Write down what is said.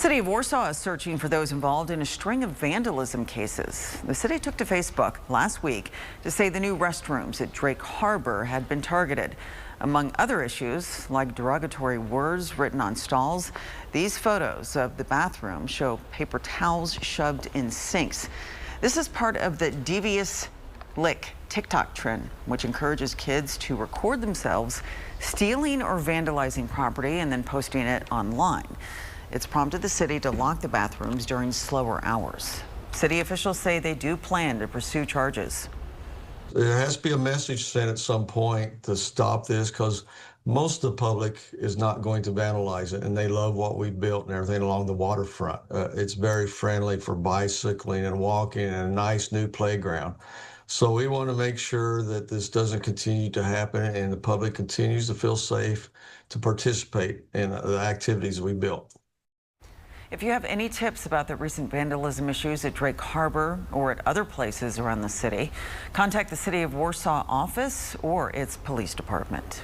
City of Warsaw is searching for those involved in a string of vandalism cases. The city took to Facebook last week to say the new restrooms at Drake Harbor had been targeted. Among other issues, like derogatory words written on stalls, these photos of the bathroom show paper towels shoved in sinks. This is part of the devious lick TikTok trend, which encourages kids to record themselves stealing or vandalizing property and then posting it online. It's prompted the city to lock the bathrooms during slower hours. City officials say they do plan to pursue charges. There has to be a message sent at some point to stop this, because most of the public is not going to vandalize it, and they love what we built and everything along the waterfront. It's very friendly for bicycling and walking, and a nice new playground. So we want to make sure that this doesn't continue to happen and the public continues to feel safe to participate in the activities we built. If you have any tips about the recent vandalism issues at Drake Harbor or at other places around the city, contact the City of Warsaw office or its police department.